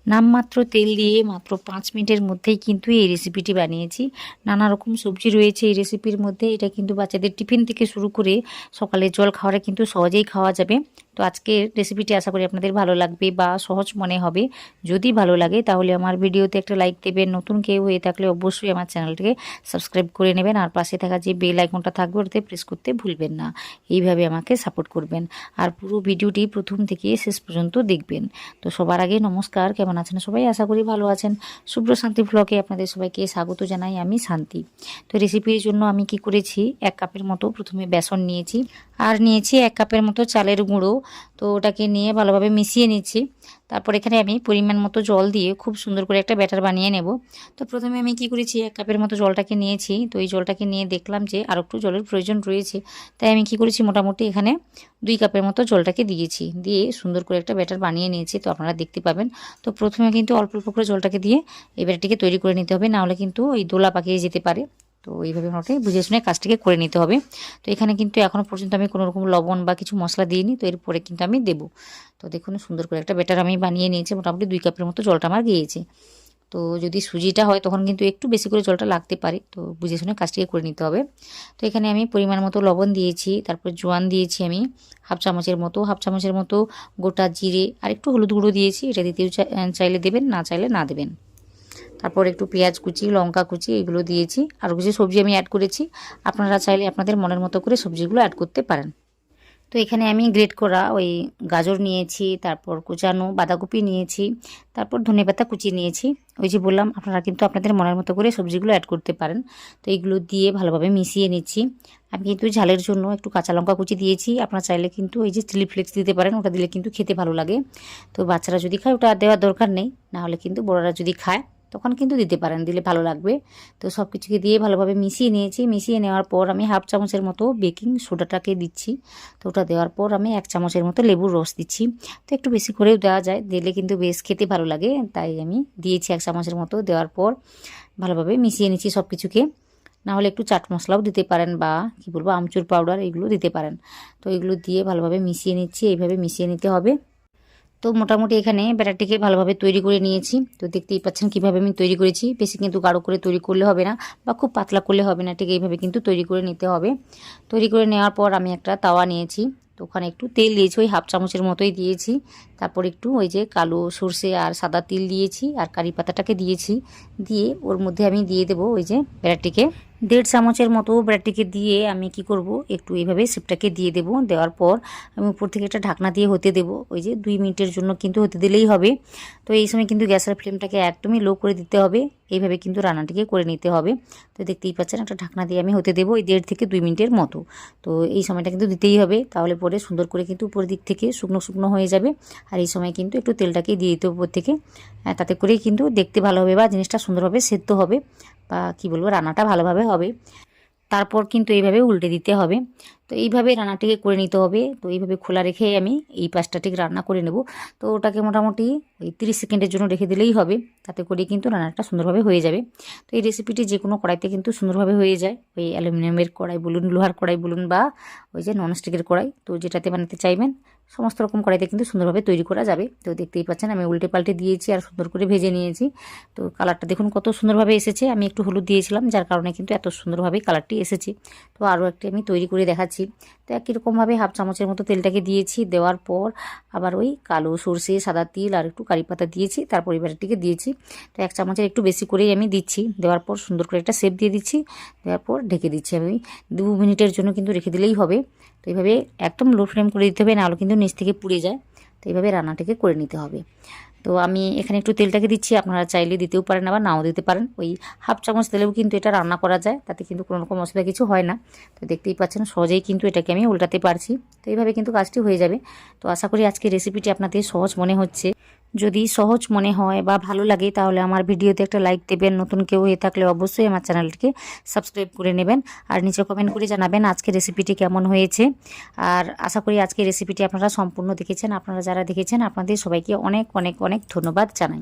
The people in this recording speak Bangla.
নামমাত্র তেল দিয়ে মাত্র 5 মিনিটের মধ্যেই কিন্তু এই রেসিপিটি বানিয়েছি। নানা রকম সবজি রয়েছে এই রেসিপির মধ্যে। এটা কিন্তু বাচ্চাদের টিফিন থেকে শুরু করে সকালের জল খাওয়াটা কিন্তু সহজেই খাওয়া যাবে। তো আজকের রেসিপিটি আশা করি আপনাদের ভালো লাগবে বা সহজ মনে হবে। যদি ভালো লাগে তাহলে আমার ভিডিওতে একটা লাইক দেবেন। নতুন কেউ হয়ে থাকলে অবশ্যই আমার চ্যানেলটিকে সাবস্ক্রাইব করে নেবেন, আর পাশে থাকা যে বেল আইকনটা থাকবে ওটাতে প্রেস করতে ভুলবেন না। এইভাবে আমাকে সাপোর্ট করবেন আর পুরো ভিডিওটি প্রথম থেকে শেষ পর্যন্ত দেখবেন। তো সবার আগে নমস্কার, কেমন আছেন সবাই? আশা করি ভালো আছেন। শুভ্র শান্তি ব্লগে আপনাদের সবাইকে স্বাগত জানাই, আমি শান্তি। তো রেসিপির জন্য আমি কি করেছি, 1 কাপের মতো প্রথমে বেসন নিয়েছি আর নিয়েছি 1 কাপের মতো চালের গুঁড়ো। তো ওটাকে নিয়ে ভালোভাবে মিশিয়ে নিচ্ছি। তারপর এখানে আমি পরিমাণ মতো জল দিয়ে খুব সুন্দর করে একটা ব্যাটার বানিয়ে নেব। তো প্রথমে আমি কি করেছি, 1 কাপের মতো জলটাকে নিয়েছি। তো এই জলটাকে নিয়ে দেখলাম যে আর একটু জলের প্রয়োজন রয়েছে, তাই আমি কি করেছি, মোটামুটি এখানে 2 কাপের মতো জলটাকে দিয়েছি, দিয়ে সুন্দর করে একটা ব্যাটার বানিয়ে নিয়েছি। তো আপনারা দেখতে পাবেন। তো প্রথমে কিন্তু অল্প অল্প করে জলটাকে দিয়ে এই ব্যাটারটিকে তৈরি করে নিতে হবে, নাহলে কিন্তু ওই দোলা পাকিয়ে যেতে পারে। তো এইভাবে মোটামুটি বুঝে শুনে কাজটিকে করে নিতে হবে। তো এখানে কিন্তু এখনও পর্যন্ত আমি কোনো রকম লবণ বা কিছু মশলা দিইনি। তো এরপরে কিন্তু আমি দেবো। তো দেখুন সুন্দর করে একটা ব্যাটার আমি বানিয়ে নিয়েছি। মোটামুটি 2 কাপের মতো জলটা আমার গিয়েছে। তো যদি সুজিটা হয় তখন কিন্তু একটু বেশি করে জলটা লাগতে পারে। তো বুঝে শুনে কাজটিকে করে নিতে হবে। তো এখানে আমি পরিমাণ মতো লবণ দিয়েছি, তারপর জোয়ান দিয়েছি আমি হাফ চামচের মতো গোটা জিরে, আর একটু হলুদ গুঁড়ো দিয়েছি। এটা দিতেও চাইলে দেবেন, না চাইলে না দেবেন। তারপর একটু পেঁয়াজ কুচি, লঙ্কা কুচি এগুলো দিয়েছি। আর কিছু সবজি আমি অ্যাড করেছি। আপনারা চাইলে আপনাদের মনের মতো করে সবজিগুলো অ্যাড করতে পারেন। তো এখানে আমি গ্রেট করা ওই গাজর নিয়েছি, তারপর কুচানো বাঁধাকপি নিয়েছি, তারপর ধনেপাতা কুচি নিয়েছি। ওই যে বললাম, আপনারা কিন্তু আপনাদের মনের মতো করে সবজিগুলো অ্যাড করতে পারেন। তো এইগুলো দিয়ে ভালোভাবে মিশিয়ে নিচ্ছি। আমি কিন্তু ঝালের জন্য একটু কাঁচা লঙ্কা কুচি দিয়েছি। আপনারা চাইলে কিন্তু এই যে চিলি ফ্লেক্স দিতে পারেন, ওটা দিলে কিন্তু খেতে ভালো লাগে। তো বাচ্চারা যদি খায় ওটা দেওয়ার দরকার নেই, নাহলে কিন্তু বড়রা যদি খায় তখন কিন্তু দিতে পারেন, দিলে ভালো লাগবে। তো সব কিছুকে দিয়ে ভালোভাবে মিশিয়ে নিয়েছি। মিশিয়ে নেওয়ার পর আমি হাফ চামচের মতো বেকিং সোডাটাকে দিচ্ছি। তো ওটা দেওয়ার পর আমি 1 চামচের মতো লেবুর রস দিচ্ছি। তো একটু বেশি করেও দেওয়া যায়, দিলে কিন্তু বেশ খেতে ভালো লাগে, তাই আমি দিয়েছি 1 চামচের মতো। দেওয়ার পর ভালোভাবে মিশিয়ে নিচ্ছি সব কিছুকে। নাহলে একটু চাট মশলাও দিতে পারেন, বা কি বলবো, আমচুর পাউডার এগুলো দিতে পারেন। তো এগুলো দিয়ে ভালোভাবে মিশিয়ে নিচ্ছি। এইভাবে মিশিয়ে নিতে হবে। তো মোটামুটি এখানে ব্যাটারটিকে ভালোভাবে তৈরি করে নিয়েছি। তো দেখতেই পাচ্ছেন কীভাবে আমি তৈরি করেছি। বেশি কিন্তু গাঢ় করে তৈরি করলে হবে না, বা খুব পাতলা করলে হবে না, ঠিক এইভাবে কিন্তু তৈরি করে নিতে হবে। তৈরি করে নেওয়ার পর আমি একটা তাওয়া নিয়েছি। তো ওখানে একটু তেল দিয়েছি, ওই হাফ চামচের মতোই দিয়েছি। তারপর একটু ওই যে কালো সর্ষে আর সাদা তিল দিয়েছি, আর কারি পাতাটাকে দিয়েছি। দিয়ে ওর মধ্যে আমি দিয়ে দেবো ওই যে ব্যাটারটিকে 1.5 চামচের মতো ব্যাটারটিকে দিয়ে আমি কি করব, একটু এইভাবে শেপটাকে দিয়ে দেব। দেওয়ার পর আমি উপর থেকে একটা ঢাকনা দিয়ে হতে দেব। ওই যে 2 মিনিটের জন্য কিন্তু হতে দিলেই হবে। তো এই সময় কিন্তু গ্যাসের ফ্লেমটাকে একদমই লো করে দিতে হবে। এইভাবে কিন্তু রান্নাটিকে করে নিতে হবে। তো দেখতেই পাচ্ছেন একটা ঢাকনা দিয়ে আমি হতে দেবো এই 1.5 থেকে 2 মিনিটের মতো। তো এই সময়টা কিন্তু দিতেই হবে, তাহলে পরে সুন্দর করে কিন্তু উপর দিক থেকে শুকনো শুকনো হয়ে যাবে। আর এই সময় কিন্তু একটু তেলটাকে দিয়ে দিতে উপর থেকে, তাতে করেই কিন্তু দেখতে ভালো হবে, বা জিনিসটা সুন্দরভাবে সেদ্ধ হবে, বা কি বলবো, রান্নাটা ভালোভাবে হবে। তারপর কিন্তু এইভাবে উল্টে দিতে হবে। তো এইভাবে রান্নাটিকে করে নিতে হবে। তো এইভাবে খোলা রেখে আমি এই পাশটা ঠিক রান্না করে নেব। তো ওটাকে মোটামুটি ওই 30 সেকেন্ডের জন্য রেখে দিলেই হবে, তাতে করে কিন্তু রান্নাটা সুন্দরভাবে হয়ে যাবে। তো এই রেসিপিটি যে কোনো কড়াইতে কিন্তু সুন্দরভাবে হয়ে যায়। ওই অ্যালুমিনিয়ামের কড়াই বলুন, লোহার কড়াই বলুন, বা ওই যে ননস্টিকের কড়াই, তো যেটাতে বানাতে চাইবেন সমস্ত রকম কড়াইতে কিন্তু সুন্দরভাবে তৈরি করা যাবে। তো দেখতেই পাচ্ছেন আমি উল্টে পাল্টে দিয়েছি আর সুন্দর করে ভেজে নিয়েছি। তো কালারটা দেখুন কত সুন্দরভাবে এসেছে। আমি একটু হলুদ দিয়েছিলাম, যার কারণে কিন্তু এত সুন্দরভাবে কালারটি এসেছে। তো আরও একটি আমি তৈরি করে দেখাচ্ছি। তো একই রকমভাবে হাফ চামচের মতো তেলটাকে দিয়েছি। দেওয়ার পর আবার ওই কালো সর্ষে, সাদা তিল আর একটু কারি পাতা দিয়েছি। তারপর এবারটিকে দিয়েছি। তো 1 চামচের একটু বেশি করেই আমি দিচ্ছি। দেওয়ার পর সুন্দর করে একটা শেপ দিয়ে দিচ্ছি। দেওয়ার পর ঢেকে দিচ্ছি আমি 2 মিনিটের জন্য কিন্তু রেখে দিলেই হবে। তো এইভাবে একদম লো ফ্লেম করে দিতে হবে, নাহলে কিন্তু নিচ থেকে পুড়ে যায়। তো এইভাবে রান্নাটাকে করে নিতে হবে। তো আমি এখানে একটু তেলটাকে দিচ্ছি, আপনারা চাইলে দিতেও পারেন, আবার নাও দিতে পারেন। ওই হাফ চামচ তেলেও কিন্তু এটা রান্না করা যায়, তাতে কিন্তু কোনো রকম অসুবিধা কিছু হয় না। তো দেখতেই পাচ্ছেন সহজেই কিন্তু এটাকে আমি উল্টাতে পারছি। তো এইভাবে কিন্তু কাজটি হয়ে যাবে। তো আশা করি আজকে রেসিপিটি আপনাদের সহজ মনে হচ্ছে। যদি সহজ মনে হয় বা ভালো লাগে তাহলে আমার ভিডিওতে একটা লাইক দেবেন। নতুন কেউ হয়ে থাকলে অবশ্যই আমার চ্যানেলটিকে সাবস্ক্রাইব করে নেবেন, আর নিচে কমেন্ট করে জানাবেন আজকের রেসিপিটি কেমন হয়েছে। আর আশা করি আজকের রেসিপিটি আপনারা সম্পূর্ণ দেখেছেন। আপনারা যারা দেখেছেন আপনাদের সবাইকে অনেক অনেক অনেক ধন্যবাদ জানাই।